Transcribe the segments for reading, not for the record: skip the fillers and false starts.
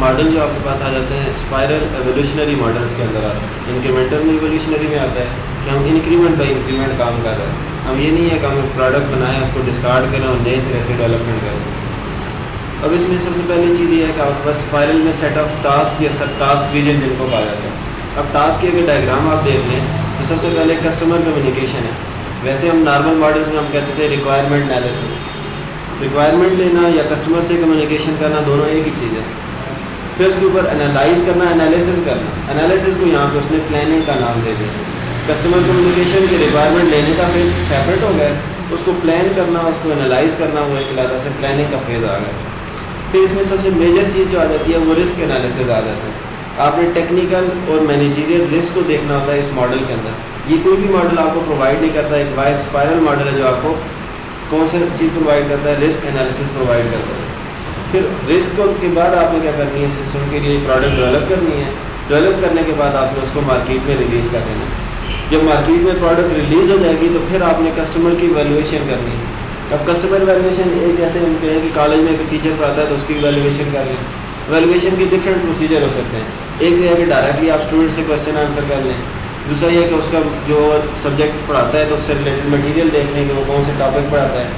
Model جو آپ کے پاس آ جاتے ہیں اسپائرل ایولیوشنری ماڈلس کے اندر آتے ہیں. انکریمنٹل ایولیوشنری میں آتا ہے کہ ہم انکریمنٹ بائی انکریمنٹ کام کر رہے ہیں. ہم یہ نہیں ہے کہ ہم ایک پروڈکٹ بنائیں اس کو ڈسکارڈ کریں اور نئے سرے سے ڈیولپمنٹ کریں. اب اس میں سب سے پہلی چیز یہ ہے کہ آپ کے پاس اسپائرل میں سیٹ آف ٹاسک یا سب ٹاسک ریجن جن کو کہا جاتا ہے. اب ٹاسک کے اگر ڈائیگرام آپ دیکھ لیں تو سب سے پہلے کسٹمر کمیونیکیشن ہے. ویسے ہم نارمل ماڈلس میں ہم کہتے تھے ریکوائرمنٹ انالیسس. ریکوائرمنٹ لینا یا کسٹمر سے کمیونیکیشن کرنا دونوں ایک ہی چیز ہے. پھر اس کے اوپر انالائز کرنا, انالیسس کرنا. انالیسس کو یہاں پہ اس نے پلاننگ کا نام دے دیا. کسٹمر کمیونیکیشن کے ریکوائرمنٹ لینے کا فیز سیپریٹ ہو گیا ہے, اس کو پلان کرنا, اس کو انالائز کرنا, وہ ایک علاقہ سے پلاننگ کا فیز آ گیا. پھر اس میں سب سے میجر چیز جو آ جاتی ہے وہ رسک انالیسس آ جاتا ہے. آپ نے ٹیکنیکل اور مینیجریل رسک کو دیکھنا ہوتا ہے اس ماڈل کے اندر. یہ کوئی بھی ماڈل آپ کو پرووائڈ نہیں کرتا. ایک وائر اسپائرل ماڈل ہے جو آپ کو کون سی چیز پرووائڈ کرتا ہے, رسک انالیسس پرووائڈ کرتا ہے. پھر رسک کے بعد آپ نے کیا کرنی ہے, سسٹم کے لیے پروڈکٹ ڈیولپ کرنی ہے. ڈیولپ کرنے کے بعد آپ نے اس کو مارکیٹ میں ریلیز کر دینا ہے. جب مارکیٹ میں پروڈکٹ ریلیز ہو جائے گی تو پھر آپ نے کسٹمر کی ویلیویشن کرنی ہے. اب کسٹمر ویلیویشن ایک جیسے ہم کہیں کہ کالج میں ایک ٹیچر پڑھاتا ہے تو اس کی ویلیویشن کر لیں. ویلیویشن کے ڈفرینٹ پروسیجر ہو سکتے ہیں. ایک یہ ہے کہ ڈائریکٹلی آپ اسٹوڈنٹ سے کویشچن آنسر کر لیں. دوسرا یہ ہے کہ اس کا جو سبجیکٹ پڑھاتا ہے تو اس سے ریلیٹڈ مٹیریل دیکھ لیں کہ وہ کون سے ٹاپک پڑھاتا ہے,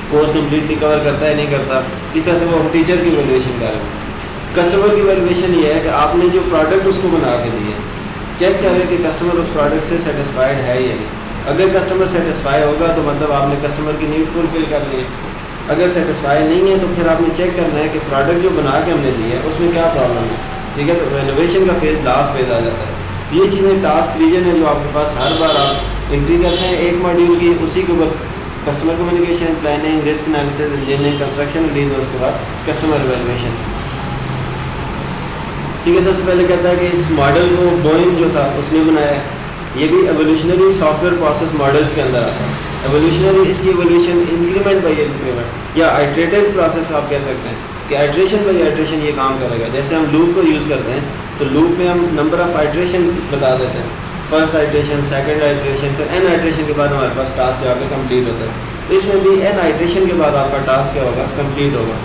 کورس کمپلیٹلی کور کرتا ہے نہیں کرتا. اس طرح سے وہ ہم ٹیچر کی ویلیویشن کر رہے ہیں. کسٹمر کی ویلیویشن یہ ہے کہ آپ نے جو پروڈکٹ اس کو بنا کے دیے, چیک کریں کہ کسٹمر اس پروڈکٹ سے سیٹسفائڈ ہے یا نہیں. اگر کسٹمر سیٹسفائی ہوگا تو مطلب آپ نے کسٹمر کی نیڈ فلفل کر لی ہے. اگر سیٹسفائی نہیں ہے تو پھر آپ نے چیک کرنا ہے کہ پروڈکٹ جو بنا کے ہم نے دی ہے اس میں کیا پرابلم ہے. ٹھیک ہے, تو ویلیویشن کا فیز لاسٹ فیز آ جاتا ہے. یہ چیزیں ٹاسک ریجن ہے جو آپ کے پاس ہر بار آپ انٹری کرتے ہیں ایک ماڈیول کی. اسی کے اوپر customer communication, planning, risk analysis, engineering, construction, release اور اس کے بعد کسٹمر ایویلویشن. ٹھیک ہے, سب سے پہلے کہتا ہے کہ اس ماڈل کو بوئنگ جو تھا اس نے بنایا ہے. یہ بھی evolutionary soft where process models کے اندر آتا ہے. ایولیوشنری اس کی ایولیوشن انکریمنٹ بائی انکریمنٹ یا آئٹریٹیو پروسیس آپ کہہ سکتے ہیں کہ آئٹریشن بائی آئٹریشن یہ کام کرے گا. جیسے ہم لوپ کو یوز کرتے ہیں تو لوپ میں ہم نمبر آف آئٹریشن بتا دیتے ہیں, فرسٹ آئٹریشن, سیکنڈ آئٹریشن, پھر این آئٹریشن کے بعد ہمارے پاس ٹاسک جا کے کمپلیٹ ہوتا ہے. تو اس میں بھی این آئٹریشن کے بعد آپ کا ٹاسک کیا ہوگا, کمپلیٹ ہوگا.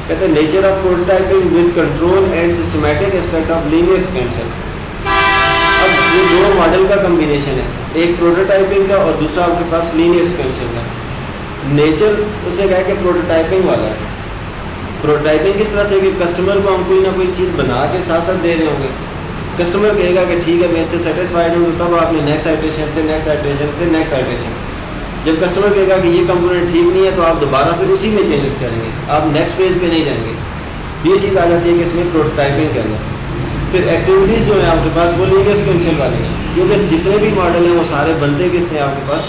کہتے ہیں nature of prototyping with control and systematic aspect of linear sequential. اب یہ دو ماڈل کا کمبینیشن ہے, ایک پروٹوٹائپنگ کا اور دوسرا آپ کے پاس لینئر سیکوینشن کا. نیچر اس نے کہا کہ پروٹوٹائپنگ والا ہے. پروٹوٹائپنگ کس طرح سے کہ کسٹمر کو ہم کوئی نہ کوئی چیز بنا کے ساتھ ساتھ دے رہے ہوں گے. کسٹمر کہے گا کہ ٹھیک ہے میں اس سے سیٹسفائڈ ہوں, تب آپ نے نیکسٹ آئٹریشن, پھر نیکسٹ آئٹریشن, پھر نیکسٹ آئٹریشن. جب کسٹمر کہے گا کہ یہ کمپوننٹ ٹھیک نہیں ہے تو آپ دوبارہ سے اسی میں چینجز کریں گے, آپ نیکسٹ فیز پہ نہیں جائیں گے. یہ چیز آ جاتی ہے کہ اس میں پروٹوٹائپنگ کے اندر. پھر ایکٹیویٹیز جو ہیں آپ کے پاس وہ لینئر سیکوینشل والی ہیں, کیونکہ جتنے بھی ماڈل ہیں وہ سارے بنتے کس سے آپ کے پاس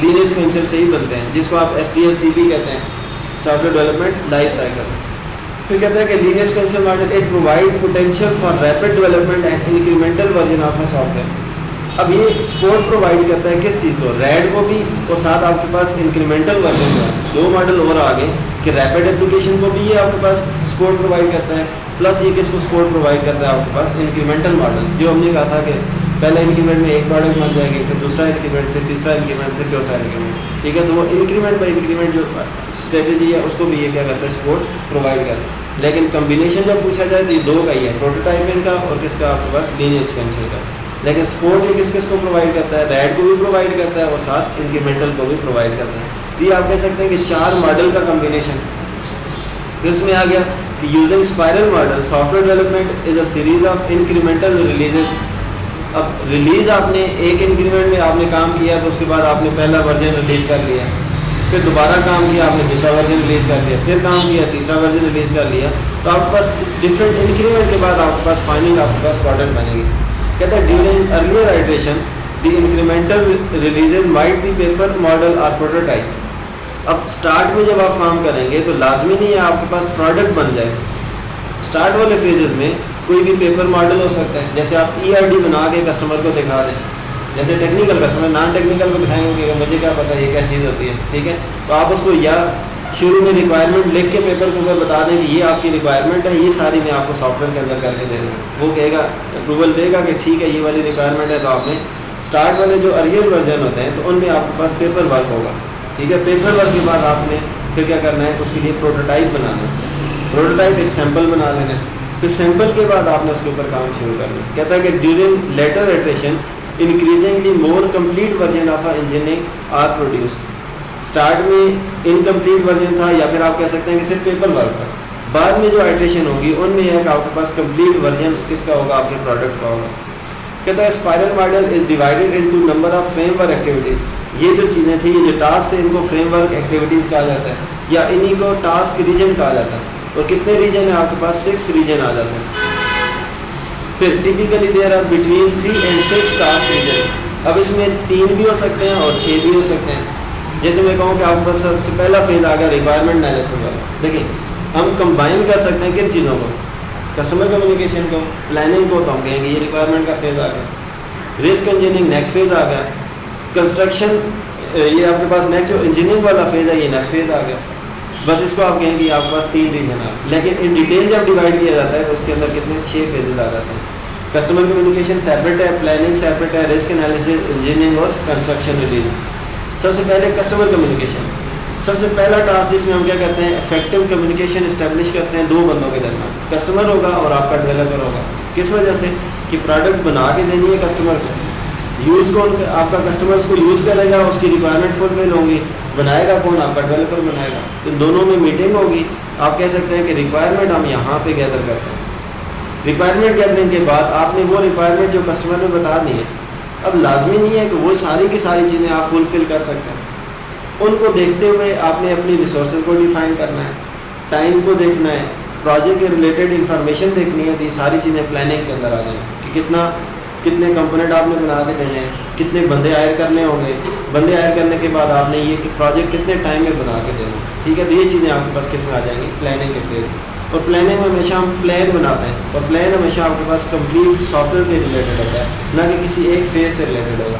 لینئر سیکوینشل سے ہی بنتے ہیں, جس کو آپ SDLC کہتے ہیں, soft where development life cycle. پھر کہتے ہیں کہ linear sequential model it provide potential for rapid development and incremental version of a soft where. اب یہ سپورٹ پرووائڈ کرتا ہے کس چیز کو, ریڈ کو بھی, اور ساتھ آپ کے پاس انکریمنٹل ورژن جو ہے, دو ماڈل اور آگے کہ ریپڈ اپلیکیشن کو بھی یہ آپ کے پاس سپورٹ پرووائڈ کرتا ہے, پلس یہ کس کو سپورٹ پرووائڈ کرتا ہے آپ کے پاس انکریمنٹل ماڈل, جو ہم نے کہا تھا کہ پہلا انکریمنٹ میں ایک پروڈکٹ بن جائے گی, پھر دوسرا انکریمنٹ, پھر تیسرا انکریمنٹ, پھر چوتھا انکریمنٹ. ٹھیک ہے, تو وہ انکریمنٹ بائی انکریمنٹ جو اسٹریٹجی ہے اس کو بھی یہ کیا کرتا ہے, سپورٹ پرووائڈ کرتا ہے. لیکن کمبینیشن جب پوچھا جائے تو یہ دو کا ہی ہے, پروٹوٹائپنگ کا اور کس کا آپ کے پاس لینئر سیکوینشل کا. لیکن سپورٹ یہ کس کو پرووائڈ کرتا ہے, ریڈ کو بھی پرووائڈ کرتا ہے اور ساتھ انکریمنٹل کو بھی پرووائڈ کرتا ہے. تو یہ آپ کہہ سکتے ہیں کہ چار ماڈل کا کمبینیشن. پھر اس میں آ گیا کہ using spiral model soft where development is a series of incremental releases. اب ریلیز آپ نے ایک انکریمنٹ میں آپ نے کام کیا تو اس کے بعد آپ نے پہلا ورژن ریلیز کر لیا, پھر دوبارہ کام کیا آپ نے دوسرا ورژن ریلیز کر لیا, پھر کام کیا تیسرا ورژن ریلیز کر لیا. تو آپ کے پاس ڈفرینٹ انکریمنٹ کے بعد آپ کے پاس فائنل آپ کے پاس پروڈکٹ بنے گی. کہتے ہیں during earlier iteration the incremental releases might be paper model اور پروٹوٹائپ. اب اسٹارٹ میں جب آپ کام کریں گے تو لازمی نہیں ہے آپ کے پاس پروڈکٹ بن جائے. اسٹارٹ والے فیزز میں کوئی بھی پیپر ماڈل ہو سکتا ہے, جیسے آپ ERD بنا کے کسٹمر کو دکھا دیں, جیسے ٹیکنیکل کسٹمر نان ٹیکنیکل کو دکھائیں گے کہ مجھے کیا پتہ یہ کیا چیز ہوتی ہے. ٹھیک ہے, تو آپ اس کو یا شروع میں ریکوائرمنٹ لکھ کے پیپر کے اوپر بتا دیں کہ یہ آپ کی ریکوائرمنٹ ہے, یہ ساری میں آپ کو سافٹ ویئر کے اندر کر کے دے دوں. وہ کہے گا, اپروول دے گا کہ ٹھیک ہے یہ والی ریکوائرمنٹ ہے. تو آپ نے اسٹارٹ والے جو ارلیئر ورژن ہوتے ہیں تو ان میں آپ کے پاس پیپر ورک ہوگا. ٹھیک ہے, پیپر ورک کے بعد آپ نے پھر کیا کرنا ہے, اس کے لیے پروٹوٹائپ بنانا ہے. پروٹوٹائپ ایک سیمپل بنا لینا ہے, پھر سیمپل کے بعد آپ نے اس کے اوپر کام شروع کرنا ہے. کہتا ہے کہ during later iteration increasingly more complete version of engineering are produce. Start میں انکمپلیٹ ورژن تھا, یا پھر آپ کہہ سکتے ہیں کہ صرف پیپر ورک تھا. بعد میں جو ایٹریشن ہوگی ان میں یہ ہے کہ آپ کے پاس کمپلیٹ ورژن کس کا ہوگا, آپ کے پروڈکٹ کا ہوگا. کہتا ہے spiral model is divided into number of frame work activities. یہ جو چیزیں تھیں, یہ جو ٹاسک تھے, ان کو فریم ورک ایکٹیویٹیز کہا جاتا ہے, یا انہی کو ٹاسک ریجن کہا جاتا ہے. اور کتنے ریجن ہیں آپ کے پاس, 6 ریجن آ جاتے ہیں. پھر typically there are between 3 and 6 task region. اب اس میں 3 بھی ہو سکتے ہیں اور 6 بھی ہو سکتے ہیں. جیسے میں کہوں کہ آپ کے پاس سب سے پہلا فیز آ گیا ریکوائرمنٹ انالیسس والا. دیکھیں ہم کمبائن کر سکتے ہیں کن چیزوں کو, کسٹمر کمیونیکیشن کو, پلاننگ کو, تو ہم کہیں گے یہ ریکوائرمنٹ کا فیز آ گیا. رسک انجینئرنگ نیکسٹ فیز آ گیا. کنسٹرکشن یہ آپ کے پاس نیکسٹ جو انجینئرنگ والا فیز ہے یہ نیکسٹ فیز آ گیا. بس اس کو آپ کہیں گے آپ کے پاس 3 ریجن آ. لیکن ان ڈیٹیل جب ڈیوائڈ کیا جاتا ہے تو اس کے اندر کتنے 6 فیزز آ جاتے ہیں. کسٹمر کمیونیکیشن سیپریٹ ہے, پلاننگ سیپریٹ ہے, رسک انالیسس, انجینئرنگ اور کنسٹرکشن ریلیز. سب سے پہلے کسٹمر کمیونیکیشن. سب سے پہلا ٹاسک جس میں ہم کیا کرتے ہیں, افیکٹو کمیونیکیشن اسٹیبلش کرتے ہیں 2 بندوں کے درمیان. کسٹمر ہوگا اور آپ کا ڈیولپر ہوگا. کس وجہ سے کہ پروڈکٹ بنا کے دینی ہے کسٹمر کو, یوز کون, آپ کا کسٹمر اس کو یوز کرے گا, اس کی ریکوائرمنٹ فلفل ہوں گی. بنائے گا کون, آپ کا ڈیولپر بنائے گا. تو دونوں میں میٹنگ ہوگی. آپ کہہ سکتے ہیں کہ ریکوائرمنٹ ہم یہاں پہ گیدر کرتے ہیں. ریکوائرمنٹ گیدرنگ کے بعد آپ نے وہ ریکوائرمنٹ جو کسٹمر نے بتا دی ہے, اب لازمی نہیں ہے کہ وہ ساری کی ساری چیزیں آپ فلفل کر سکتے ہیں. ان کو دیکھتے ہوئے آپ نے اپنی ریسورسز کو ڈیفائن کرنا ہے, ٹائم کو دیکھنا ہے, پروجیکٹ کے ریلیٹڈ انفارمیشن دیکھنی ہے. تو یہ ساری چیزیں پلاننگ کے اندر آ جائیں کہ کتنے کمپوننٹ آپ نے بنا کے دینے ہیں, کتنے بندے ہائر کرنے ہوں گے, بندے ہائر کرنے کے بعد آپ نے یہ کہ پروجیکٹ کتنے ٹائم میں بنا کے دینا. ٹھیک ہے, تو یہ چیزیں آپ کے پاس کس میں آ جائیں گی, پلاننگ کے فیز. اور پلاننگ میں ہمیشہ ہم پلان بناتے ہیں, اور پلان ہمیشہ آپ کے پاس کمپلیٹ سافٹ ویئر کے ریلیٹڈ ہوتا ہے, نہ کہ کسی ایک فیز سے ریلیٹڈ ہوگا.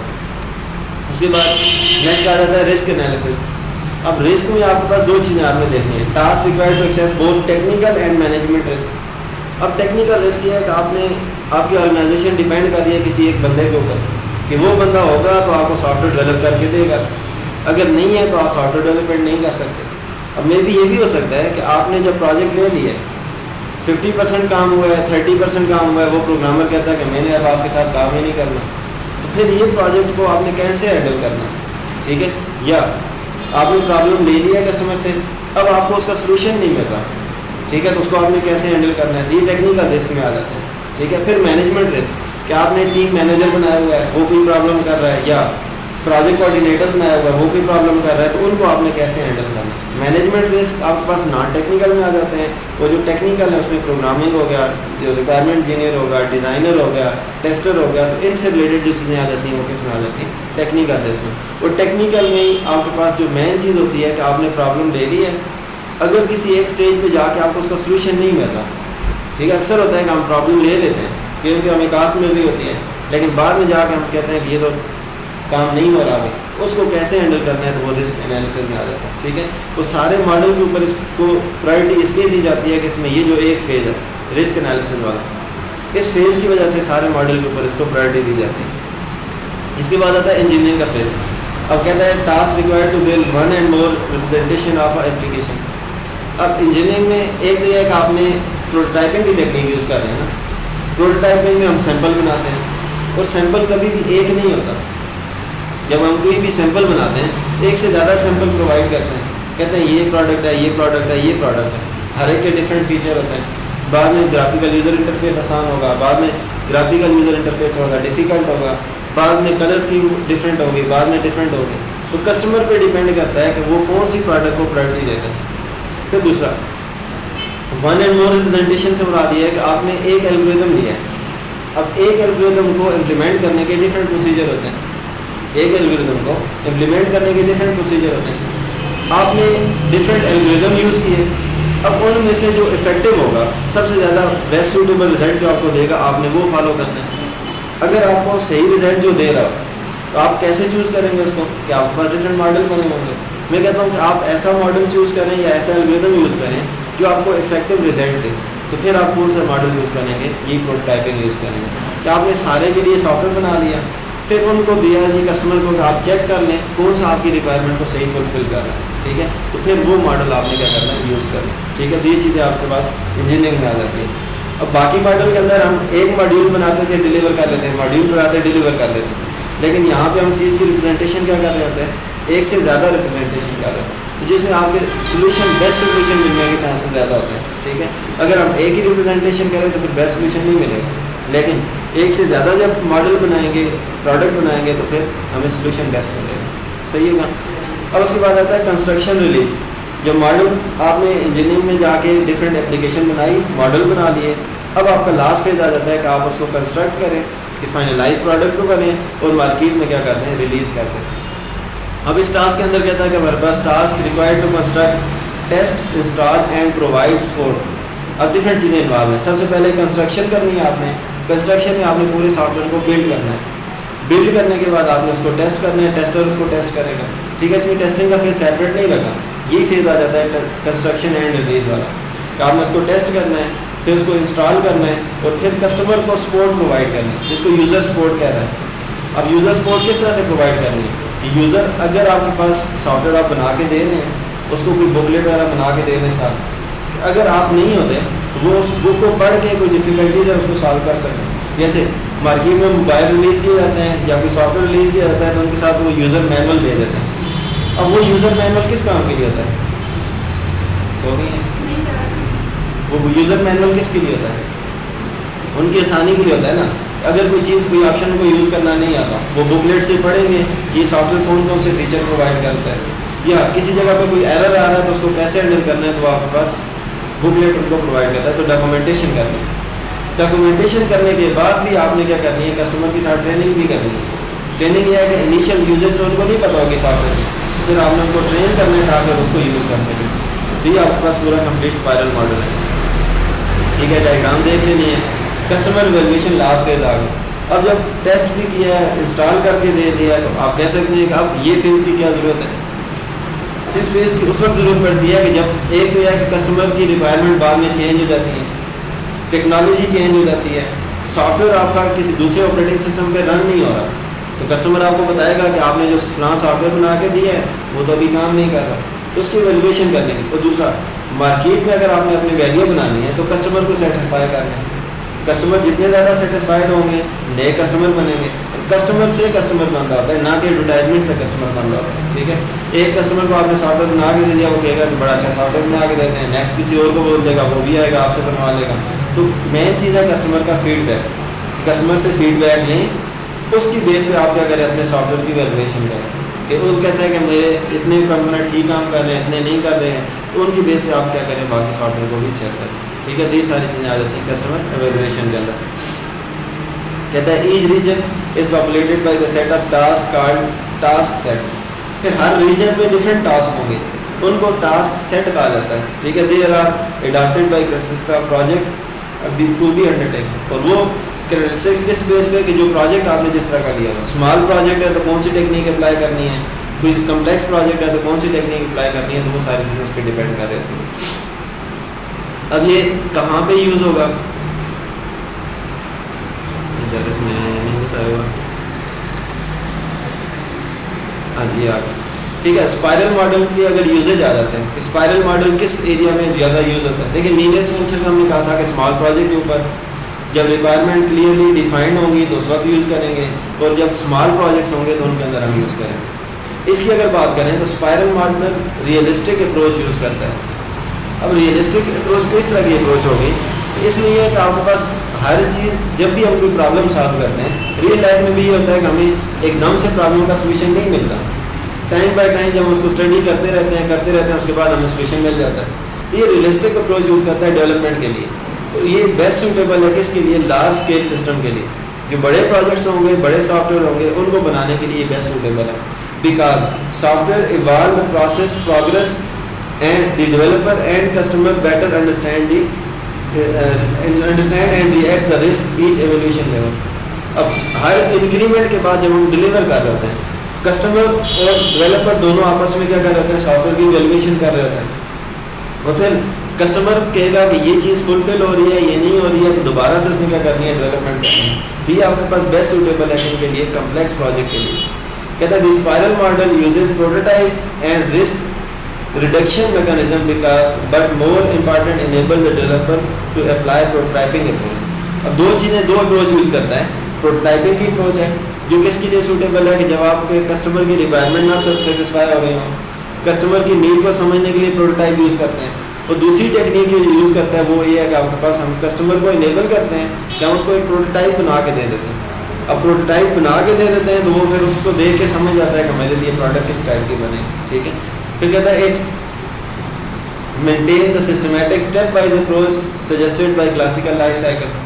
اس کے بعد نیکسٹ آ جاتا ہے رسک انالیسس. اب رسک میں آپ کے پاس 2 چیزیں آپ نے دیکھنی ہے, task required to access both technical and management risk. اب ٹیکنیکل رسک یہ ہے کہ آپ کی آرگنائزیشن ڈیپینڈ کر رہی ہے کسی ایک بندے کے اوپر, کہ وہ بندہ ہوگا تو آپ کو سافٹ ویئر ڈیولپ کر کے دے گا, اگر نہیں ہے تو آپ سافٹ ویئر ڈیولپمنٹ نہیں کر سکتے. اب میں بھی یہ بھی ہو سکتا ہے کہ آپ نے جب پروجیکٹ لے لیا ہے, 50% کام ہوا ہے, 30% کام ہوا ہے, وہ پروگرامر کہتا ہے کہ میں نے اب آپ کے ساتھ کام ہی نہیں کرنا. تو پھر یہ پروجیکٹ کو آپ نے کیسے ہینڈل کرنا. ٹھیک ہے, یا آپ نے پرابلم لے لیا کسٹمر سے, اب آپ کو اس کا سلوشن نہیں مل رہا. ٹھیک ہے, تو اس کو آپ نے کیسے ہینڈل کرنا ہے. یہ ٹیکنیکل رسک میں آ جاتے ہیں. ٹھیک ہے, پھر مینجمنٹ رسک, کہ آپ نے ٹیم مینیجر بنایا ہوا ہے, وہ کوئی پرابلم کر رہا ہے, یا پروجیکٹ کوآرڈینیٹر بنایا ہوا ہے, وہ کوئی پرابلم کر رہا ہے, تو ان کو آپ نے کیسے ہینڈل کرنا ہے. مینجمنٹ رسک آپ کے پاس نان ٹیکنیکل میں آ جاتے ہیں. وہ جو ٹیکنیکل ہے اس میں پروگرامنگ ہو گیا, جو ریکوائرمنٹ انجینئر ہوگا, ڈیزائنر ہو گیا, ٹیسٹر ہو گیا, تو ان سے ریلیٹڈ جو چیزیں آ جاتی ہیں وہ کس میں آ جاتی ہیں, ٹیکنیکل رسک میں. اور ٹیکنیکل میں ہی آپ کے پاس جو مین چیز ہوتی ہے کہ آپ نے پرابلم لے لی ہے, اگر کسی ایک اسٹیج پہ جا کے آپ کو اس کا سلوشن نہیں مل رہا. ٹھیک ہے, اکثر ہوتا ہے کہ ہم پرابلم لے لیتے ہیں کیونکہ ہمیں کاسٹ مل رہی ہوتی ہے, لیکن بعد میں جا کے ہم کہتے ہیں کہ یہ تو کام نہیں ہو رہا ابھی, اس کو کیسے ہینڈل کرنا ہے, تو وہ رسک انالیسس میں آ جاتا ہے. ٹھیک ہے, وہ سارے ماڈل کے اوپر اس کو پرائرٹی اس لیے دی جاتی ہے کہ اس میں یہ جو ایک فیز ہے رسک انالیسس والا, اس فیز کی وجہ سے سارے ماڈل کے اوپر اس کو پرائرٹی دی جاتی ہے. اس کے بعد آتا ہے انجینئرنگ کا فیز. اب کہتا ہے task required to build 1 and more representation of application. اب انجینئرنگ میں ایک تو یہ ہے کہ آپ نے پروٹوٹائپنگ کی ٹیکنیک یوز کر رہے ہیں نا. پروٹوٹائپنگ میں ہم سیمپل بناتے ہیں, اور سیمپل کبھی بھی ایک نہیں ہوتا. جب ہم کوئی بھی سیمپل بناتے ہیں ایک سے زیادہ سیمپل پرووائڈ کرتے ہیں, کہتے ہیں یہ پروڈکٹ ہے, یہ پروڈکٹ ہے, یہ پروڈکٹ ہے, ہر ایک کے ڈفرینٹ فیچر ہوتے ہیں. بعد میں گرافیکل یوزر انٹرفیس آسان ہوگا, بعد میں گرافیکل یوزر انٹرفیس تھوڑا سا ڈیفیکلٹ ہوگا, بعد میں کلر اسکیم ڈفرینٹ ہوگی, بعد میں ڈفرینٹ ہوگی. تو کسٹمر پہ ڈیپینڈ کرتا ہے کہ وہ کون سی پروڈکٹ کو پرائرٹی دیتا ہے. پھر دوسرا 1 and more ریپرزنٹیشن سے مراد یہ ہے کہ آپ نے ایک الگوریتھم لیا ہے. اب ایک الگوریتھم کو امپلیمنٹ کرنے کے ڈفرینٹ پروسیجر ہوتے ہیں. ایک الگوریتھم کو امپلیمنٹ کرنے کے ڈفرینٹ پروسیجر ہوتے ہیں. آپ نے ڈفرینٹ الگوریتھم یوز کیے, اب ان میں سے جو افیکٹو ہوگا, سب سے زیادہ بیسٹ سوٹیبل رزلٹ جو آپ کو دے گا, آپ نے وہ فالو کرنا ہے. اگر آپ کو صحیح رزلٹ جو دے رہا ہو تو آپ کیسے چوز کریں گے اس کو, کہ آپ کے پاس ڈفرینٹ ماڈل بنے ہوں گے. میں کہتا ہوں کہ آپ ایسا ماڈل چوز کریں یا ایسا الگوریتھم یوز کریں جو آپ کو افیکٹو رزلٹ دے. تو پھر آپ کون سا ماڈل یوز کریں گے, یہ پروٹوٹائپنگ یوز کریں گے. کہ آپ نے سارے کے لیے سافٹ ویئر بنا لیا, پھر ان کو دیا جی کسٹمر کو کہ آپ چیک کر لیں کون سا آپ کی ریکوائرمنٹ کو صحیح فلفل کر رہا ہے. ٹھیک ہے, تو پھر وہ ماڈل آپ نے کیا کرنا ہے, یوز کرنا ہے. ٹھیک ہے. تو یہ چیزیں آپ کے پاس انجینئرنگ میں آ جاتی ہیں. اب باقی ماڈل کے اندر ہم ایک ماڈیول بناتے تھے, ڈیلیور کر لیتے ہیں, ماڈیول بناتے ڈیلیور کر لیتے ہیں. لیکن یہاں پہ ہم چیز کی ریپرزنٹیشن کیا کر رہے ہوتے ہیں, ایک سے زیادہ ریپرزنٹیشن کر رہے ہیں, تو جس میں آپ کے سولوشن بیسٹ سولوشن ملنے کے چانسز زیادہ ہوتے ہیں. ٹھیک ہے, اگر ہم ایک ہی ریپرزنٹیشن کریں تو پھر بیسٹ سولوشن نہیں ملے گا. لیکن ایک سے زیادہ جب ماڈل بنائیں گے, پروڈکٹ بنائیں گے, تو پھر ہمیں سولوشن بیسٹ ملے گا. صحیح ہے نا. اب اس کے بعد آتا ہے کنسٹرکشن ریلیف. جب ماڈل آپ نے انجینئرنگ میں جا کے ڈفرینٹ اپلیکیشن بنائی, ماڈل بنا لیے, اب آپ کا لاسٹ فیز آ جاتا ہے کہ آپ اس کو کنسٹرکٹ کریں, کہ فائنلائز پروڈکٹ کو کریں اور مارکیٹ میں کیا کرتے ہیں, ریلیز کرتے ہیں. اب اس ٹاسک کے اندر کہتا ہے کہ ہمارے پاس task required to construct, test, install and provide support. اب ڈفرینٹ چیزیں انوالو ہیں. سب سے پہلے کنسٹرکشن کرنی ہے آپ نے. کنسٹرکشن میں آپ نے پورے سافٹ ویئر کو بلڈ کرنا ہے. بلڈ کرنے کے بعد آپ نے اس کو ٹیسٹ کرنا ہے, ٹیسٹر اس کو ٹیسٹ کرے گا. ٹھیک ہے, اس میں ٹیسٹنگ کا فیز سیپریٹ نہیں رکھا. یہی فیز آ جاتا ہے کنسٹرکشن اینڈ ریلیز والا, کہ آپ نے اس کو ٹیسٹ کرنا ہے, پھر اس کو انسٹال کرنا ہے, اور پھر کسٹمر کو سپورٹ پرووائڈ کرنا ہے, جس کو یوزر سپورٹ کہہ رہا ہے. اب یوزر سپورٹ کس طرح سے پرووائڈ کرنی ہے, کہ یوزر اگر آپ کے پاس سافٹ ویئر آپ بنا کے دے رہے ہیں, اس کو کوئی بکلیٹ وغیرہ بنا کے دے رہے ہیں ساتھ, اگر آپ نہیں ہوتے تو وہ اس بک کو پڑھ کے کوئی ڈفیکلٹیز ہے اس کو سالو کر سکیں. جیسے مارکیٹ میں موبائل ریلیز کیے جاتے ہیں یا کوئی سافٹ ویئر ریلیز کیا جاتا ہے, تو ان کے ساتھ وہ یوزر مینول دے دیتے ہیں. اب وہ یوزر مینول کس کام کے لیے ہوتا ہے, سو نہیں ہے, وہ یوزر مینول کس کے لیے ہوتا ہے, ان کی آسانی کے لیے ہوتا ہے نا. اگر کوئی چیز, کوئی آپشن کو یوز کرنا نہیں آتا, وہ بکلیٹ سے پڑھیں گے کہ یہ سافٹ ویئر کون کون سے فیچر پرووائڈ کرتا ہے, یا کسی جگہ پہ کوئی ایرر آ رہا ہے تو اس کو کیسے ہینڈل کرنا ہے, تو آپ کے پاس بکلیٹ ان کو پرووائڈ کرتا ہے. تو ڈاکومنٹیشن کرنی ہے. ڈاکومنٹیشن کرنے کے بعد بھی آپ نے کیا کرنی ہے, کسٹمر کے ساتھ ٹریننگ بھی کرنی ہے. ٹریننگ یہ ہے کہ انیشیل یوزر جو ان کو نہیں پتا ہوگی سافٹ ویئر, پھر آپ نے ان کو ٹرین کرنا ہے تاکہ اس کو یوز کر سکیں. تو یہ آپ کے پاس پورا کمپلیٹ اسپائرل ماڈل ہے. ٹھیک ہے, ڈائیگرام دیکھ لینی ہے. کسٹمر ایویلویشن لاسٹ فیز آ گئی. اب جب ٹیسٹ بھی کیا ہے, انسٹال کر کے دے دیا ہے, تو آپ کہہ سکتے ہیں کہ اب یہ فیز کی کیا ضرورت ہے. اس فیز کی اس وقت ضرورت پڑتی ہے کہ جب ایک تو یہ ہے کہ کسٹمر کی ریکوائرمنٹ بعد میں چینج ہو جاتی ہے, ٹیکنالوجی چینج ہو جاتی ہے, سافٹ ویئر آپ کا کسی دوسرے آپریٹنگ سسٹم پہ رن نہیں ہو رہا, تو کسٹمر آپ کو بتائے گا کہ آپ نے جو فلاں سافٹ ویئر بنا کے دیا ہے وہ تو ابھی کام نہیں کر رہا, تو اس کی ویلیویشن کرنے کی. اور دوسرا, مارکیٹ میں اگر آپ نے اپنی ویلیو بنانی ہے تو کسٹمر کو سیٹسفائی کرنا ہے. کسٹمر جتنے زیادہ سیٹسفائڈ ہوں گے, نئے کسٹمر بنیں گے. کسٹمر سے کسٹمر بنتا ہوتا ہے, نہ کہ ایڈورٹائزمنٹ سے کسٹمر بنتا ہوتا ہے. ٹھیک ہے, ایک کسٹمر کو آپ نے سافٹ ویئر بنا کے دے دیا, وہ کہے گا کہ بڑا اچھا سافٹ ویئر بنا کے دیتے ہیں, نیکسٹ کسی اور کو بول دے گا, وہ بھی آئے گا آپ سے بنوا لے گا. تو مین چیز ہے کسٹمر کا فیڈ بیک. کسٹمر سے فیڈ بیک لیں, اس کی بیس پہ آپ کیا کریں, اپنے سافٹ ویئر کی ویلیویشن کریں, کہ وہ کہتے ہیں کہ میرے اتنے کمپوننٹ ٹھیک کام کر رہے ہیں, اتنے نہیں کر رہے ہیں, تو ان کی بیس پہ آپ کیا کریں, باقی سافٹ ویئر کو بھی چیک کریں. ٹھیک ہے, تو یہ ساری چیزیں آ جاتی ہیں کسٹمر ایویلویشن کے اندر. کہتا ہے each region is populated by the set of task called task set. پھر ہر ریجن پہ ڈفرینٹ ٹاسک ہوں گے, ان کو ٹاسک سیٹ کہا جاتا ہے. ٹھیک ہے, they are adapted by criteria of project to be undertaken. اور وہ کریٹیوس کس بیس پہ, کہ جو پروجیکٹ آپ نے جس طرح کا لیا ہو. اسمال پروجیکٹ ہے تو کون سی ٹیکنیک اپلائی کرنی ہے, کوئی کمپلیکس پروجیکٹ ہے تو کون سی ٹیکنیک اپلائی کرنی ہے, تو وہ ساری چیزیں اس پہ ڈیپینڈ کر رہی ہیں. اب یہ کہاں پہ یوز ہوگا, اس میں نہیں بتایا ہوا. ہاں جی, آ گیا. ٹھیک ہے, اسپائرل ماڈل کے اگر یوزیج آ جاتے ہیں, اسپائرل ماڈل کس ایریا میں زیادہ یوز ہوتا ہے. دیکھیں, لینئر سولوشن کا ہم نے کہا تھا کہ اسمال پروجیکٹ کے اوپر جب ریکوائرمنٹ کلیئرلی ڈیفائنڈ ہوں گی تو اس وقت یوز کریں گے, اور جب اسمال پروجیکٹس ہوں گے تو ان کے اندر ہم یوز کریں گے. اس کی اگر بات کریں تو spiral model realistic approach use کرتا ہے. اب ریئلسٹک اپروچ کس طرح کی اپروچ ہوگی, اس میں یہ ہے کہ آپ کے پاس ہر چیز, جب بھی ہم کوئی پرابلم سالو کرتے ہیں, ریئل لائف میں بھی یہ ہوتا ہے کہ ہمیں ایک دم سے پرابلم کا سولوشن نہیں ملتا. ٹائم بائی ٹائم جب ہم اس کو اسٹڈی کرتے رہتے ہیں اس کے بعد ہمیں سولوشن مل جاتا ہے. تو یہ ریئلسٹک اپروچ یوز کرتا ہے ڈیولپمنٹ کے لیے. اور یہ بیسٹ سوٹیبل ہے کس کے لیے, لارج اسکیل سسٹم کے لیے. جو بڑے پروجیکٹس ہوں گے, بڑے سافٹ ویئر ہوں گے, ان کو بنانے کے لیے یہ بیسٹ سوٹیبل ہے. Because software evolve the process progress and the developer and customer better understand and react the risk each evolution level. اب ہر انکریمنٹ کے بعد جب ہم ڈلیور کر رہے ہوتے ہیں, کسٹمر اور ڈیولپر دونوں آپس میں کیا کر رہے ہوتے ہیں, سافٹ ویئر کی ایویلویشن کر رہے ہوتے ہیں. اور پھر کسٹمر کہے گا کہ یہ چیز فلفل ہو رہی ہے, یہ نہیں ہو رہی ہے, تو دوبارہ سے اس میں کیا کرنی ہے, ڈیولپمنٹ کرنی ہے. تو یہ آپ کے پاس بیسٹ سوٹیبل ہے کے لیے, کمپلیکس پروجیکٹ کے لیے. کہتا ہے the spiral model uses prototype and risk reduction mechanism but more important enable the developer to apply prototyping approach. اب دو اپروچ یوز کرتا ہے. پروٹوٹائپنگ کی اپروچ ہے جو کس کے لیے سوٹیبل ہے کہ جب آپ کے کسٹمر کی ریکوائرمنٹ نہ سیٹسفائی ہو رہی ہوں, کسٹمر کی نیڈ کو سمجھنے کے لیے پروٹوٹائپ یوز کرتے ہیں. اور دوسری ٹیکنیک جو یوز کرتا ہے وہ یہ ہے کہ آپ کے پاس ہم کسٹمر کو انیبل کرتے ہیں کہ ہم اس کو ایک پروٹوٹائپ بنا کے دے دیتے ہیں. اب پروٹوٹائپ بنا کے دے دیتے ہیں تو وہ پھر اس کو دیکھ کے سمجھ جاتا ہے کہ میرے لیے پروڈکٹ کس ٹائپ کی بنے. ٹھیک ہے, پھر کہتا ہے it maintain the systematic step wise approach suggested by classical life cycle.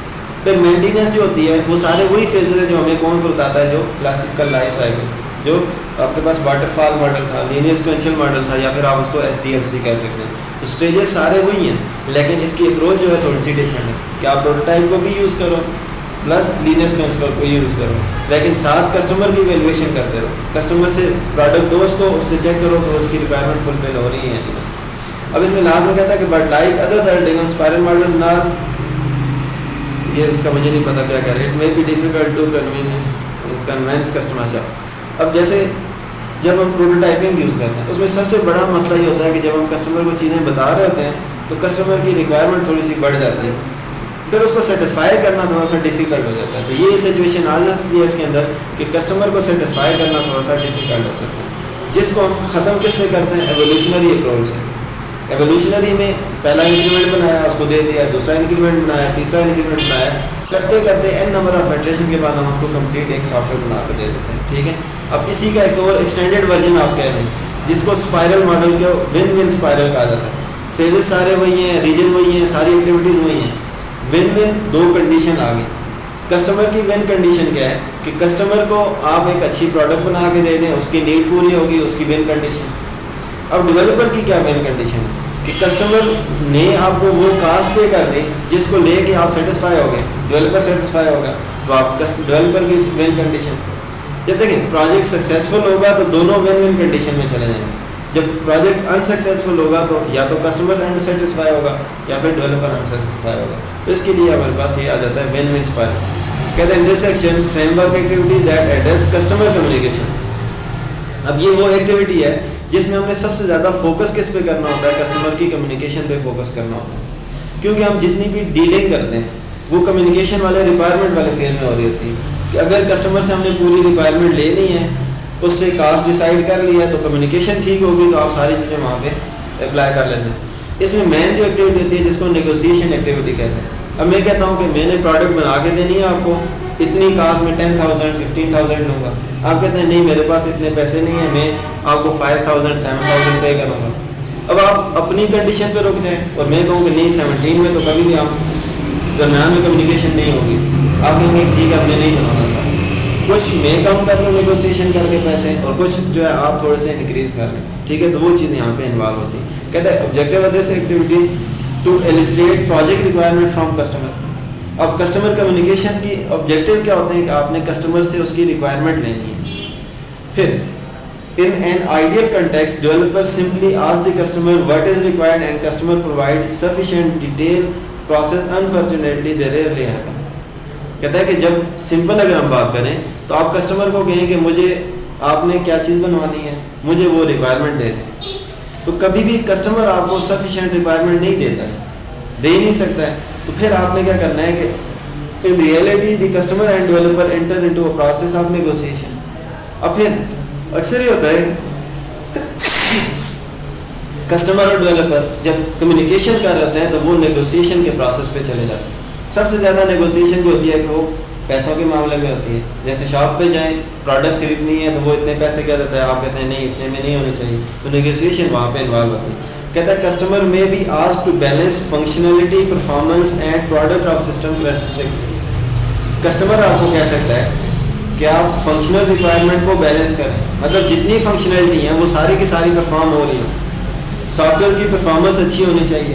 پھر مینٹیننس جو ہوتی ہے وہ سارے وہی فیزز ہیں جو ہمیں کون کو بتاتا ہے, جو کلاسیکل لائف سائیکل, جو آپ کے پاس واٹر فال ماڈل تھا, لینئر سیکوینشل ماڈل تھا, یا پھر آپ اس کو SDLC کہہ سکتے ہیں. تو اسٹیجز سارے وہی ہیں, لیکن اس کی اپروچ جو ہے تھوڑی سی ڈفرینٹ ہے کہ آپ پروٹوٹائپ کو بھی یوز کرو پلس لینئر سیکوینشل کو یوز کرو, لیکن ساتھ کسٹمر کی ویلیویشن کرتے رہو. کسٹمر سے پروڈکٹ دو اس کو, اس سے چیک کرو کہ اس کی ریکوائرمنٹ فلفل ہو رہی ہے. اب اس میں لاسٹ میں کہتا ہے کہ but like other paradigm spiral model not, یہ اس کا مجھے نہیں پتا کیا کہہ رہے, it may be difficult to convince customer. اب جیسے جب ہم پروٹوٹائپنگ یوز کرتے ہیں اس میں سب سے بڑا مسئلہ یہ ہوتا ہے کہ جب ہم کسٹمر کو چیزیں بتا رہے ہوتے ہیں تو کسٹمر کی ریکوائرمنٹ تھوڑی سی بڑھ جاتی ہے, پھر اس کو سیٹسفائی کرنا تھوڑا سا ڈیفیکلٹ ہو جاتا ہے. تو یہ سچویشن آ جاتی ہے اس کے اندر کہ کسٹمر کو سیٹسفائی کرنا تھوڑا سا ڈیفیکلٹ ہو سکتا ہے, جس کو ہم ختم کس سے کرتے ہیں, ایولیوشنری اپروچ سے. ایولیوشنری میں پہلا انکریمنٹ بنایا, اس کو دے دیا, دوسرا انکریمنٹ بنایا, تیسرا انکریمنٹ بنایا, کرتے کرتے n نمبر آف ایٹریشن کے بعد ہم اس کو کمپلیٹ ایک سافٹ ویئر بنا کے دے دیتے ہیں. ٹھیک ہے, اب اسی کا ایک اور ایکسٹینڈیڈ ورژن آپ کہہ رہے ہیں جس کو اسپائرل ماڈل کے ون ون اسپائرل کہا جاتا ہے. فیزز سارے وہی ہیں, ریجن وہی ہیں, ساری ایکٹیویٹیز وہی ہیں. ون ون دو کنڈیشن آ گئی. کسٹمر کی ون کنڈیشن کیا ہے کہ کسٹمر کو آپ ایک اچھی پروڈکٹ بنا کے دے دیں, اس کی نیڈ پوری ہوگی, اس کی ون کنڈیشن. اب ڈیولپر کی کیا ون کنڈیشن ہے کہ کسٹمر نے آپ کو وہ کاسٹ پے کر دی جس کو لے کے آپ سیٹسفائی ہو گئے, ڈیولپر سیٹسفائی ہوگا, تو آپ ڈیولپر کی ون کنڈیشن. جب دیکھیں پروجیکٹ سکسیزفل ہوگا تو دونوں ون ون کنڈیشن میں چلے جائیں گے. جب پروجیکٹ انسکسیزفل ہوگا تو یا تو کسٹمر انسیٹسفائی ہوگا یا پھر ڈیولپر انسیٹسفائی ہوگا. تو اس کے لیے ہمارے پاس یہ آ جاتا ہے ون ون اسپائرل. کہتے ہیں in this section framework activity that address customer communication. اب یہ وہ ایکٹیویٹی ہے جس میں ہم نے سب سے زیادہ فوکس کس پہ کرنا ہوتا ہے, کسٹمر کی کمیونیکیشن پہ فوکس کرنا ہوتا ہے, کیونکہ ہم جتنی بھی ڈیلنگ کرتے ہیں وہ کمیونیکیشن والے ریکوائرمنٹ والے فیز میں ہو رہی ہوتی ہے. کہ اگر کسٹمر سے ہم نے پوری ریکوائرمنٹ لینی ہے, اس سے کاسٹ ڈیسائیڈ کر لی ہے, تو کمیونیکیشن ٹھیک ہوگی تو آپ ساری چیزیں وہاں پہ اپلائی کر لیتے ہیں. اس میں مین جو ایکٹیویٹی ہوتی ہے جس کو نیگوسیشن ایکٹیویٹی کہتے ہیں. اب میں کہتا ہوں کہ میں نے پروڈکٹ بنا کے دینی ہے آپ کو, اتنی کاسٹ میں 10,000 15,000 لوں گا. آپ کہتے ہیں نہیں میرے پاس اتنے پیسے نہیں ہیں, میں آپ کو 5,000 7,000 پے کروں گا. اب آپ اپنی کنڈیشن پہ رک جائیں اور میں کہوں کہ نہیں 17 میں تو کبھی بھی آپ درمیان میں کمیونیکیشن نہیں ہوگی. آپ کہیں گے ٹھیک ہے ہم نے نہیں بنانا تھا, کچھ میں کم کر لوں نیگوسیشن کر کے پیسے, اور کچھ جو ہے آپ تھوڑے سے انکریز کر لیں. ٹھیک ہے, تو وہ چیزیں یہاں پہ انوالو ہوتی ہیں. کہتے ہیں objective of this activity to illustrate project requirement from customer. اب کسٹمر کمیونیکیشن کی آبجیکٹیو کیا ہوتے ہیں کہ آپ نے کسٹمر سے اس کی ریکوائرمنٹ لینی ہے. پھر in an ideal context developer simply ask the customer what is required and customer provide sufficient detail process. Unfortunately they rarely happen. کہتا ہے کہ جب سمپل اگر ہم بات کریں تو آپ کسٹمر کو کہیں کہ مجھے آپ نے کیا چیز بنوانی ہے, مجھے وہ ریکوائرمنٹ دے دیں, تو کبھی بھی کسٹمر آپ کو سفیشینٹ ریکوائرمنٹ نہیں دیتا ہے, دے ہی نہیں سکتا ہے. تو پھر آپ نے کیا کرنا ہے کہ in reality the customer and developer enter into a process of negotiation. اب پھر اکثر یہ ہوتا ہے کسٹمر اور ڈیولپر جب کمیونیکیشن کر رہتے ہیں تو وہ نیگوسیشن کے پروسیس پہ چلے جاتے ہیں. سب سے زیادہ نیگوسیشن جو ہوتی ہے وہ پیسوں کے معاملے میں ہوتی ہے. جیسے شاپ پہ جائیں پروڈکٹ خریدنی ہے تو وہ اتنے پیسے کیا دیتا ہے, آپ کہتے ہیں نہیں اتنے میں نہیں ہونے چاہیے, تو نیگوسیشن وہاں پہ انوالو ہوتی ہے. کہتا ہے customer may be asked to balance functionality performance and product of system characteristics. Customer آپ کو کہہ سکتا ہے کہ آپ فنکشنل ریکوائرمنٹ کو بیلنس کریں, مطلب جتنی فنکشنلٹی ہیں وہ ساری کی ساری پرفارم ہو رہی ہیں, سافٹ ویئر کی پرفارمنس اچھی ہونی چاہیے,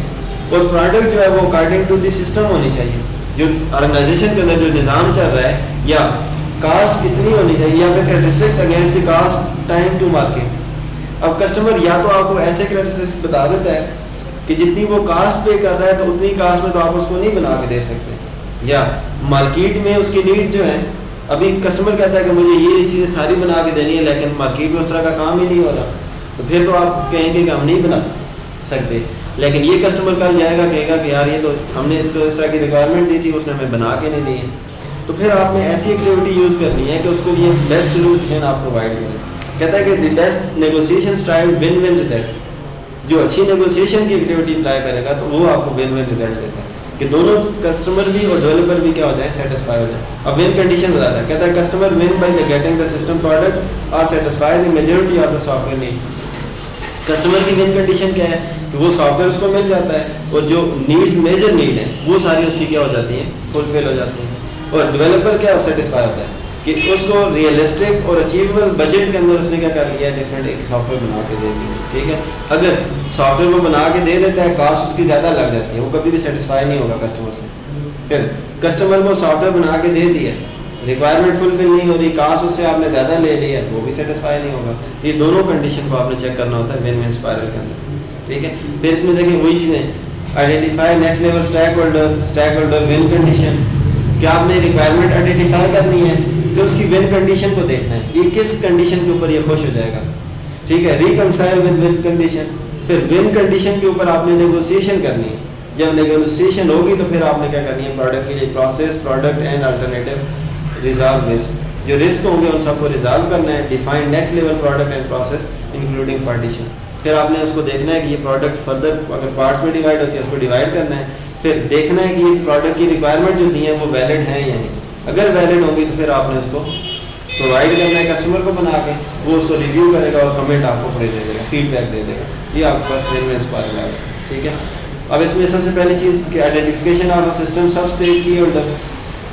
اور پروڈکٹ جو ہے وہ اکارڈنگ ٹو دی سسٹم ہونی چاہیے. جو آرگنائزیشن کے اندر جو نظام چل رہا ہے, یا کاسٹ اتنی ہونی چاہیے, یا پھر characteristics against the cost time to market. اب کسٹمر یا تو آپ کو ایسے کریکٹرسٹکس بتا دیتا ہے کہ جتنی وہ کاسٹ پے کر رہا ہے تو اتنی کاسٹ میں تو آپ اس کو نہیں بنا کے دے سکتے, یا مارکیٹ میں اس کی نیڈ جو ہے, ابھی کسٹمر کہتا ہے کہ مجھے یہ چیزیں ساری بنا کے دینی ہے لیکن مارکیٹ میں اس طرح کا کام ہی نہیں ہو رہا, تو پھر تو آپ کہیں گے کہ ہم نہیں بنا سکتے. لیکن یہ کسٹمر کل جائے گا کہے گا کہ یار یہ تو ہم نے اس کو اس طرح کی ریکوائرمنٹ دی تھی, اس نے ہمیں بنا کے نہیں دی ہے. تو پھر آپ نے ایسی ایکٹیویٹی یوز کرنی ہے کہ اس کے لیے بیسٹ سولوشن آپ پرووائڈ کریں. کہتا ہے کہ the best negotiation style one one result. جو اچھی نیگوسیشن کی ایکٹیویٹی اپلائی کرے گا تو وہ آپ کو ون ون ریزلٹ دیتا ہے کہ دونوں کسٹمر بھی اور ڈیولپر بھی کیا ہو جائیں, سیٹسفائی ہو جائیں. اب ون کنڈیشن بتاتا ہے, کہتا ہے customer win by the getting the system product اور satisfy the majority of the software need. Customer کی ون کنڈیشن کیا ہے کہ وہ سافٹ ویئر اس کو مل جاتا ہے اور جو نیڈس میجر نیڈ ہیں وہ ساری اس کی کیا ہو جاتی ہیں, فلفل ہو جاتی ہیں. اور ڈیولپر کیا سیٹسفائی ہوتا ہے کہ اس کو ریئلسٹک اور اچیویبل بجٹ کے اندر اس نے کیا کر لیا ہے, ڈفرینٹ ایک سافٹ ویئر بنا کے دے دی. ٹھیک ہے, اگر سافٹ ویئر وہ بنا کے دے دیتا ہے, کاسٹ اس کی زیادہ لگ جاتی ہے, وہ کبھی بھی سیٹسفائی نہیں ہوگا کسٹمر سے. پھر کسٹمر کو سافٹ ویئر بنا کے دے دیا, ریکوائرمنٹ فلفل نہیں ہو رہی, کاسٹ اس سے آپ نے زیادہ لے لی ہے, تو وہ بھی سیٹسفائی نہیں ہوگا. یہ دونوں کنڈیشن کو آپ نے چیک کرنا ہوتا ہے ون ون اسپائرل کے اندر. ٹھیک ہے, پھر اس میں دیکھیں وہی چیزیں, identify next level stake holder win condition. کیا آپ نے ریکوائرمنٹ آئیڈینٹیفائی کرنی ہے, پھر اس کی ون کنڈیشن کو دیکھنا ہے, یہ کس کنڈیشن کے اوپر یہ خوش ہو جائے گا. ٹھیک ہے, ریکنسائل ود ون کنڈیشن. پھر ون کنڈیشن کے اوپر آپ نے نیگوسیشن کرنی ہے. جب نیگوسیشن ہوگی تو پھر آپ نے کیا کرنی ہے, پروڈکٹ کے لیے process, product and alternative, resolve risk. جو رسک ہوں گے ان سب کو ریزالو کرنا ہے. Define next level product and process including partition. پھر آپ نے اس کو دیکھنا ہے کہ یہ پروڈکٹ فردر اگر پارٹس میں ڈیوائڈ ہوتی ہے اس کو ڈیوائڈ کرنا ہے. پھر دیکھنا ہے کہ یہ پروڈکٹ کی ریکوائرمنٹ جو دی ہیں وہ ویلڈ ہیں یا نہیں. اگر ویلڈ ہوگی تو پھر آپ نے اس کو پرووائڈ کرنا ہے کسٹمر کو بنا کے, وہ اس کو ریویو کرے گا اور کمنٹ آپ کو دے دے گا, فیڈ بیک دے دے گا. یہ آپ کے پاس ون ون اسپائرل ہے. ٹھیک ہے, اب اس میں سب سے پہلی چیز کہ identification of a system sub stack کی ہولڈر.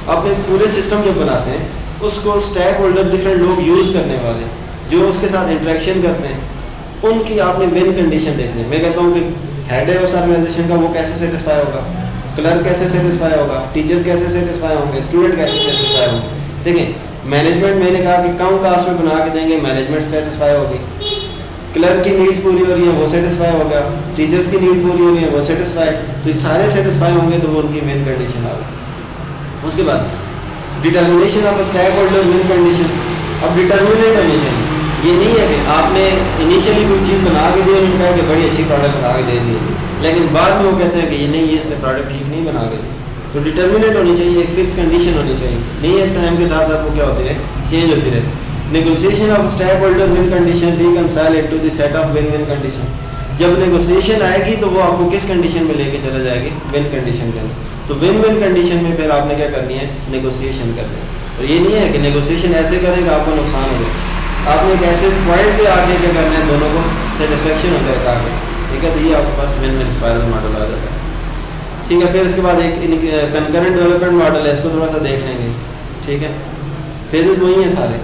آپ نے پورے سسٹم جو بناتے ہیں اس کو اسٹیک ہولڈر ڈفرینٹ لوگ یوز کرنے والے جو اس کے ساتھ انٹریکشن کرتے ہیں ان کی آپ نے ون کنڈیشن دیکھنی ہے. میں کہتا ہوں کہ ہیڈ ہے اس آرگنائزیشن کا, وہ کیسے سیٹسفائی ہوگا, کلرک کیسے سیٹسفائی ہوگا, ٹیچر کیسے سیٹسفائی ہوں گے, اسٹوڈنٹ کیسے سیٹسفائی ہوں گے. دیکھیں مینجمنٹ میں نے کہا کہ کم کاسٹ میں بنا کے دیں گے, مینجمنٹ سیٹسفائی ہوگی. کلرک کی نیڈس پوری ہو رہی ہیں وہ سیٹسفائی ہوگا, ٹیچرس کی نیڈ پوری ہو رہی ہے وہ سیٹسفائی. تو یہ سارے سیٹسفائی ہوں گے تو وہ ان کی ون کنڈیشن آ گئی. اس کے بعد determination of stakeholder win condition. اب ڈیٹرمنیٹ ہونی چاہیے. یہ نہیں ہے کہ آپ نے انیشیلی کوئی چیز بنا کے دی اور انہوں نے کہا کہ بڑی اچھی پروڈکٹ بنا کے دے دی, لیکن بعد میں وہ کہتے ہیں کہ یہ نہیں, یہ اس نے پروڈکٹ ٹھیک نہیں بنا کے دی. تو ڈیٹرمنیٹ ہونی چاہیے, ایک فکس کنڈیشن ہونی چاہیے, نہیں ہے ٹائم کے ساتھ ساتھ وہ کیا ہوتی رہے, چینج ہوتی رہے. Negotiation of stakeholder win condition reconcile it to the set of win win condition. جب نیگوسیشن آئے گی تو وہ آپ کو کس کنڈیشن میں لے کے چلا جائے گی, ون کنڈیشن کے اندر. تو ون ون کنڈیشن میں پھر آپ نے کیا کرنی ہے, نیگوسیشن کرنی ہے. اور یہ نہیں ہے کہ نیگوسیشن ایسے کریں کہ آپ کو نقصان ہو جائے, آپ نے ایک ایسے پوائنٹ پہ آ کے کیا کرنا ہے, دونوں کو سیٹسفیکشن ہو جائے تاکہ. ٹھیک ہے, تو یہ آپ کے پاس ون ون اسپائرل ماڈل آ جاتا ہے. ٹھیک ہے, پھر اس کے بعد ایک کنکرنٹ ڈیولپمنٹ ماڈل ہے, اس کو تھوڑا سا دیکھ لیں گے. ٹھیک ہے, فیزز وہی ہیں سارے,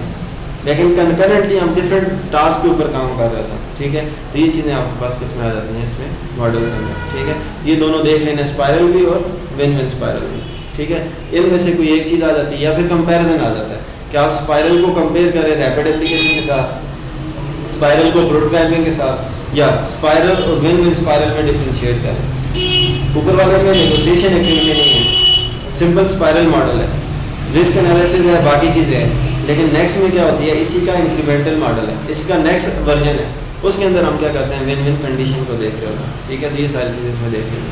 لیکن کنکرنٹلی ہم ڈفرینٹ ٹاسک کے اوپر کام کر رہے تھے. ٹھیک ہے, تو یہ چیزیں آپ کے پاس کس میں آ جاتی ہیں, اس میں ماڈل کے اندر. ٹھیک ہے, یہ دونوں دیکھ لینا, اسپائرل بھی اور ون ون اسپائرل بھی. ٹھیک ہے, ان میں سے کوئی ایک چیز آ جاتی ہے یا پھر کمپیریزن آ جاتا ہے کہ آپ اسپائرل کو کمپیئر کریں ریپڈ اپلیکیشن کے ساتھ, اسپائرل کو پروٹوٹائپنگ کے ساتھ, یا اسپائرل اور ون ون اسپائرل میں ڈفرینشیٹ کریں. اوپر والے میں نیگوسیشن ایکٹیویٹی نہیں ہے, سمپل اسپائرل ماڈل ہے, رسک انالیسز ہے, باقی چیزیں ہیں. لیکن نیکسٹ میں کیا ہوتی ہے, اسی کا انکریمنٹل ماڈل ہے, اس کا نیکسٹ ورژن ہے, اس کے اندر ہم کیا کرتے ہیں, ون ون کنڈیشن کو دیکھ رہے ہوتے ہیں. ٹھیک ہے, تو یہ ساری چیزیں اس میں دیکھ لیں گے.